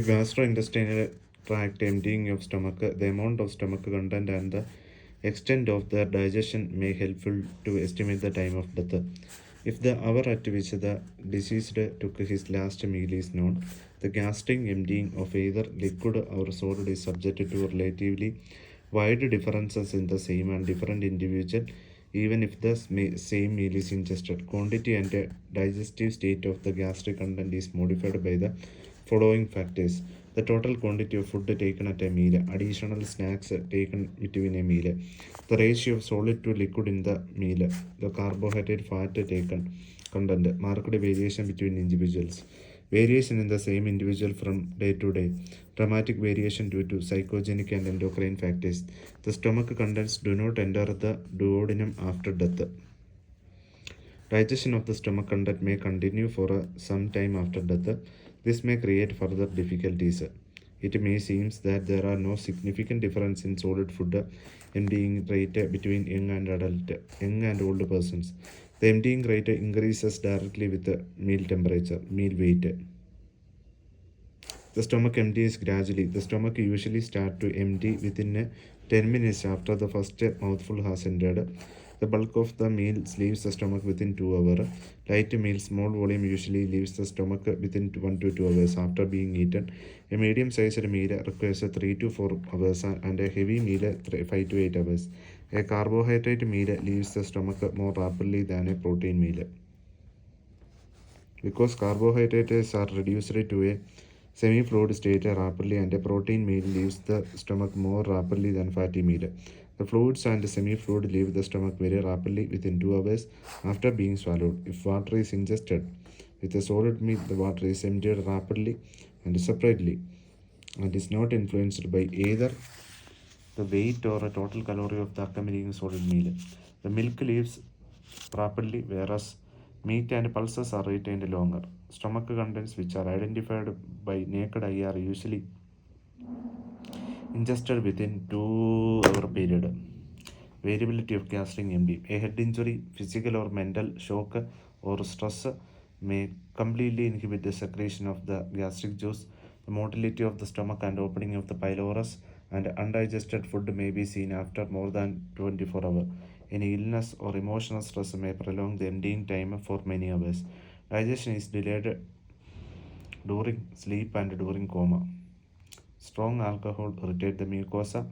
Gastrointestinal tract emptying of stomach, the amount of stomach content and the extent of the digestion may helpful to estimate the time of death. If the hour at which the deceased took his last meal is known, the gastric emptying of either liquid or solid is subject to relatively wide differences in the same and different individual, even if the same meal is ingested. Quantity and digestive state of the gastric content is modified by the following factors: the total quantity of food taken at a meal, additional snacks taken between a meal, the ratio of solid to liquid in the meal, the carbohydrate fat taken content, marked variation between individuals, variation in the same individual from day to day, dramatic variation due to psychogenic and endocrine factors. The stomach contents do not enter the duodenum after death. Digestion of the stomach content may continue for some time after death. This may create further difficulties. It may seem that there are no significant difference in solid food emptying rate between young and old persons. The emptying rate increases directly with the meal temperature, meal weight. The stomach empties gradually. The stomach usually starts to empty within 10 minutes after the first mouthful has entered. The bulk of the meals leaves the stomach within 2 hours. Light meal, small volume usually leaves the stomach within 1 to 2 hours after being eaten. A medium-sized meal requires 3 to 4 hours and a heavy meal 5 to 8 hours. A carbohydrate meal leaves the stomach more rapidly than a protein meal. Because carbohydrates are reduced to a semi-fluid state rapidly and a protein meal leaves the stomach more rapidly than fatty meal. The fluids and semi-fluid leave the stomach very rapidly within 2 hours after being swallowed. If water is ingested with a solid meal, the water is emptied rapidly and separately and is not influenced by either the weight or a total calorie of the accompanying solid meal. The milk leaves rapidly, whereas meat and pulses are retained longer. Stomach contents, which are identified by naked eye, are usually ingested within 2 hour period. Variability of gastric emptying. A head injury, physical or mental shock, or stress may completely inhibit the secretion of the gastric juice. The motility of the stomach and opening of the pylorus and undigested food may be seen after more than 24 hours. Any illness or emotional stress may prolong the emptying time for many hours. Digestion is delayed during sleep and during coma. Strong alcohol irritate the mucosa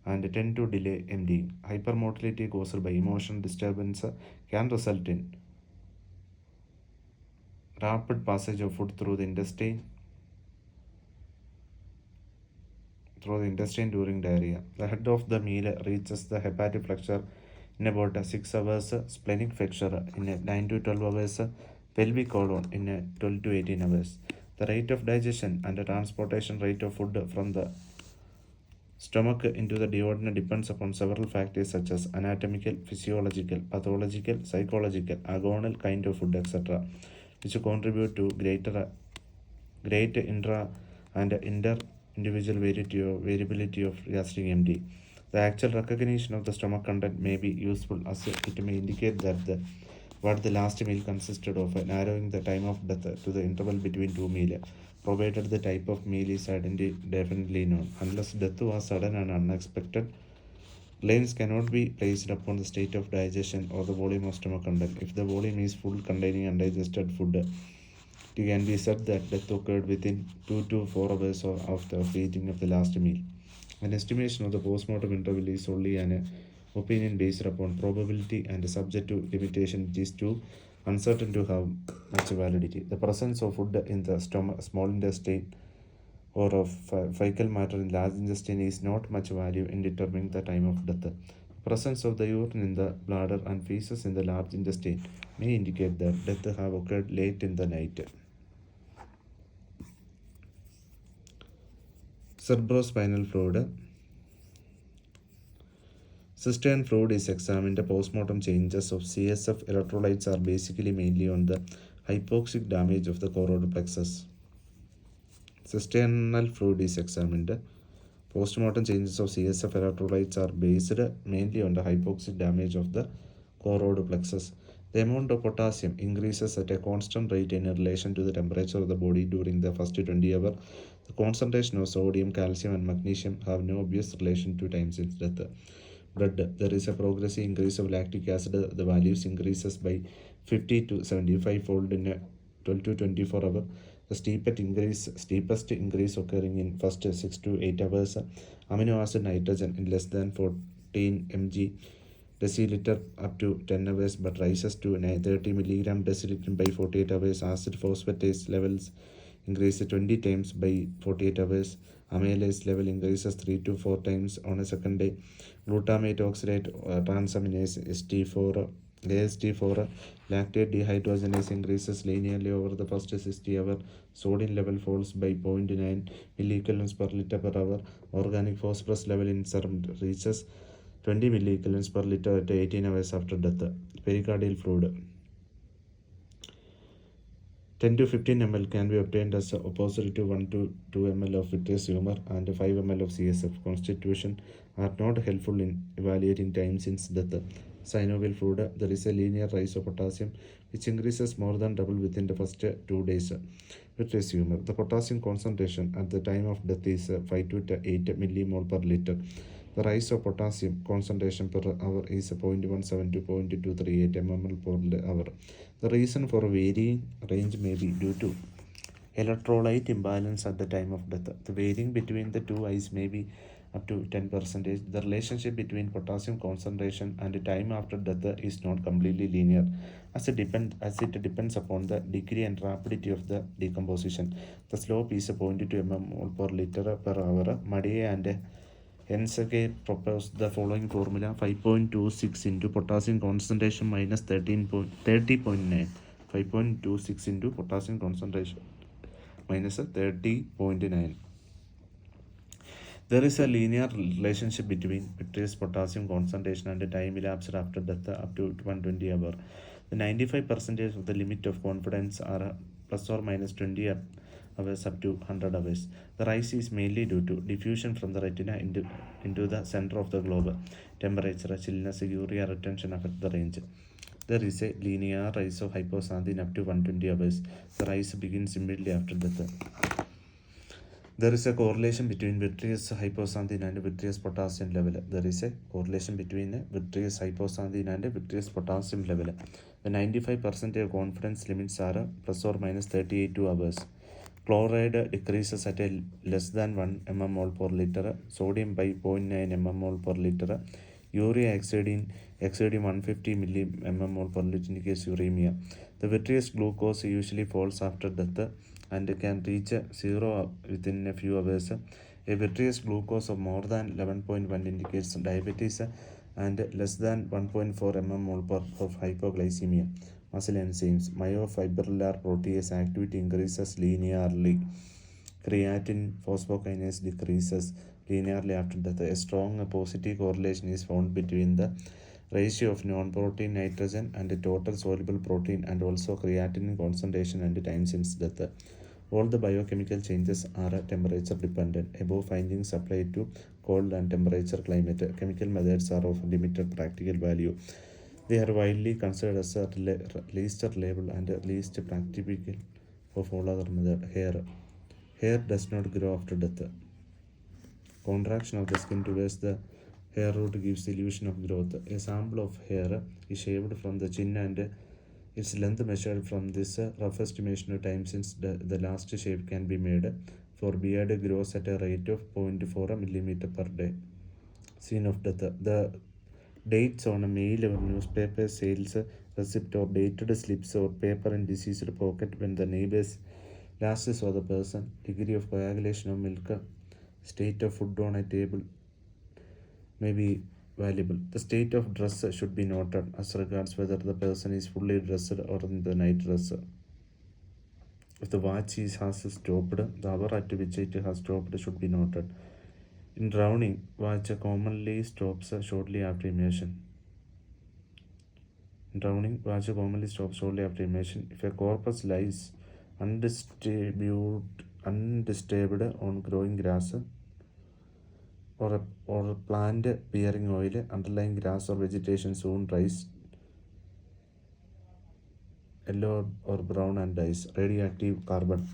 and tend to delay emptying. Hypermotility caused by emotional disturbance can result in rapid passage of food through the intestine during diarrhea. The head of the meal reaches the hepatic flexure in about 6 hours, splenic flexure in 9 to 12 hours, pelvic colon in 12 to 18 hours. The rate of digestion and the transportation rate of food from the stomach into the duodenum depends upon several factors such as anatomical, physiological, pathological, psychological, agonal kind of food, etc., which contribute to great intra and inter individual variability of gastric empty. The actual recognition of the stomach content may be useful as it may indicate what the last meal consisted of, narrowing the time of death to the interval between two meals, provided the type of meal is definitely known. Unless death was sudden and unexpected, claims cannot be placed upon the state of digestion or the volume of stomach content. If the volume is full containing undigested food, it can be said that death occurred within 2 to 4 hours after eating of the last meal. An estimation of the postmortem interval is only an opinion based upon probability and subject to limitation, which is too uncertain to have much validity. The presence of food in the stomach, small intestine, or of fecal matter in large intestine is not much value in determining the time of death. The presence of the urine in the bladder and feces in the large intestine may indicate that death have occurred late in the night. Cerebrospinal fluid. Cistern fluid is examined. The postmortem changes of CSF electrolytes are basically mainly on the hypoxic damage of the choroid plexus. Cisternal fluid is examined. Postmortem changes of CSF electrolytes are based mainly on the hypoxic damage of the choroid plexus. The amount of potassium increases at a constant rate in relation to the temperature of the body during the first 20 hours. The concentration of sodium, calcium, and magnesium have no obvious relation to time since death. Blood, there is a progressive increase of lactic acid. The values increases by 50 to 75 fold in a 12 to 24 hours. The steepest increase occurring in first 6 to 8 hours. Amino acid nitrogen in less than 14 mg deciliter up to 10 hours, but rises to 30 milligram deciliter by 48 hours. Acid phosphatase levels increase 20 times by 48 hours. Amylase level increases 3 to 4 times on a second day. Glutamate oxidate transaminase ST4, AST4, lactate dehydrogenase increases linearly over the first 60 hours. Sodium level falls by 0.9 milliequivalents per liter per hour. Organic phosphorus level in serum reaches 20 milliequivalents per liter at 18 hours after death. Pericardial fluid 10 to 15 ml can be obtained as opposite to 1 to 2 ml of vitreous humor and 5 ml of CSF. Constitution are not helpful in evaluating time since death. Synovial fluid, there is a linear rise of potassium which increases more than double within the first 2 days. Vitreous humor, the potassium concentration at the time of death is 5 to 8 millimole per liter. The rise of potassium concentration per hour is 0.17 to 0.238 mmol per hour. The reason for varying range may be due to electrolyte imbalance at the time of death. The varying between the two eyes may be up to 10%. The relationship between potassium concentration and time after death is not completely linear, as it depends upon the degree and rapidity of the decomposition. The slope is 0.2 mmol per liter per hour. Madeye and Henseke proposed the following formula: 5.26 into potassium concentration minus 30.9. 5.26 into potassium concentration minus 30.9. There is a linear relationship between vitreous potassium concentration and time elapsed after death up to 120 hours. The 95% of the limit of confidence are plus or minus 20 hours up to 100 hours. The rise is mainly due to diffusion from the retina into the center of the globe. Temperature, chillness, urea retention affect the range. There is a linear rise of hypoxanthine up to 120 hours. The rise begins immediately after death. There is a correlation between vitreous hypoxanthine and vitreous potassium level. There is a correlation between vitreous hypoxanthine and vitreous potassium level. The 95% confidence limits are plus or minus 38 hours. Chloride decreases at a less than 1 mmol per liter. Sodium by 0.9 mmol per liter. Urea exceeding 150 mmol per liter indicates uremia. The vitreous glucose usually falls after death and can reach zero within a few hours. A vitreous glucose of more than 11.1 indicates diabetes and less than 1.4 mmol per of hypoglycemia. Muscle enzymes, myofibrillar protease activity increases linearly. Creatine phosphokinase decreases linearly after death. A strong positive correlation is found between the ratio of non-protein nitrogen and the total soluble protein and also creatinine concentration and time since death. All the biochemical changes are temperature dependent. Above findings apply to cold and temperature climate. Chemical methods are of limited practical value. They are widely considered as least reliable and least practical of all other methods. Hair does not grow after death. Contraction of the skin towards the hair root gives the illusion of growth. A sample of hair is shaved from the chin and its length measured from this rough estimation of time since the last shave can be made. For beard grows at a rate of 0.4 millimeter per day. Scene of death. The dates on a mail or newspaper sales receipt or dated slips or paper in deceased pocket when the neighbors last saw the person. Degree of coagulation of milk. State of food on a table may be valuable. The state of dress should be noted as regards whether the person is fully dressed or in the night dress. If the watch has stopped, the hour at which it has stopped should be noted. In drowning, watch commonly stops shortly after immersion. Drowning, watch commonly stops shortly after immersion. If a corpus lies undisturbed on growing grass or plant bearing oil, underlying grass or vegetation soon rise yellow or brown and dies. Radioactive carbon.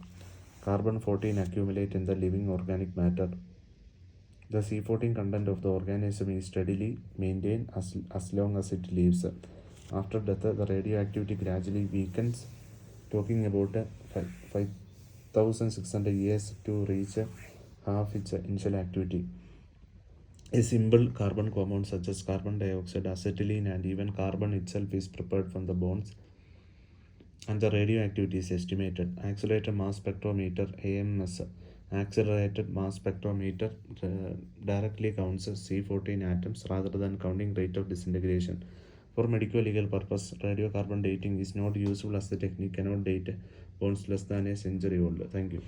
Carbon-14 accumulate in the living organic matter. The C14 content of the organism is steadily maintained as long as it lives. After death, the radioactivity gradually weakens, talking about 5,600 years to reach half its initial activity. A simple carbon compound such as carbon dioxide, acetylene, and even carbon itself is prepared from the bonds, and the radioactivity is estimated. Accelerated mass spectrometer (AMS), accelerated mass spectrometer, directly counts C14 atoms rather than counting rate of disintegration. For medical legal purpose, radiocarbon dating is not useful as the technique cannot date bonds less than a century old. Thank you.